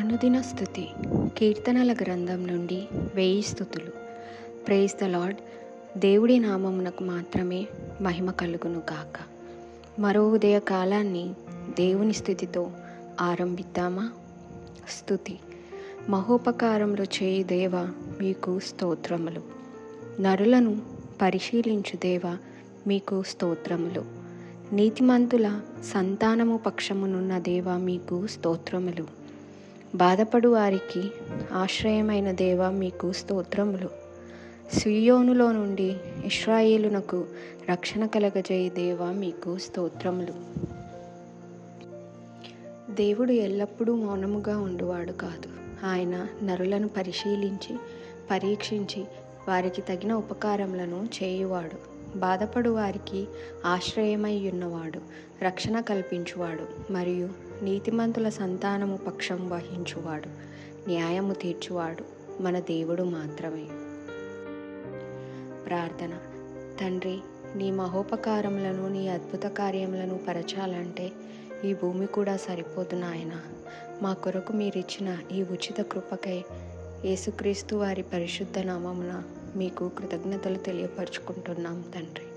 అనుదిన స్తుతి కీర్తనల గ్రంథం నుండి 1000 స్తుతులు. Praise the lord. దేవుడి నామమునకు మాత్రమే మహిమ కలుగును గాక. మరో ఉదయ కాలాన్ని దేవుని స్తుతితో ఆరంభిద్దామా? స్తుతి. మహోపకారములు చేయి దేవ, మీకు స్తోత్రములు. నరులను పరిశీలించు దేవ, మీకు స్తోత్రములు. నీతిమంతుల సంతానము పక్షమునున్న దేవ, మీకు స్తోత్రములు. బాధపడు వారికి ఆశ్రయమైన దేవ, మీకు స్తోత్రములు. సియోనులో నుండి ఇశ్రాయేలునకు రక్షణ కలగజేయి దేవ, మీకు స్తోత్రములు. దేవుడు ఎల్లప్పుడూ మౌనముగా ఉండువాడు కాదు. ఆయన నరులను పరిశీలించి పరీక్షించి వారికి తగిన ఉపకారములను చేయువాడు. బాధపడు వారికి ఆశ్రయమై ఉన్నవాడు, రక్షణ కల్పించువాడు మరియు నీతిమంతుల సంతానము పక్షం వహించువాడు, న్యాయము తీర్చువాడు మన దేవుడు మాత్రమే. ప్రార్థన. తండ్రి, నీ మహోపకారములను, నీ అద్భుత కార్యములను పరచాలంటే ఈ భూమి కూడా సరిపోదు నాయన. మా కొరకు మీరిచ్చిన ఈ ఉచిత కృపకై యేసుక్రీస్తు వారి పరిశుద్ధ నామమున మీకు కృతజ్ఞతలు తెలియపరుచుకుంటున్నాం తండ్రి.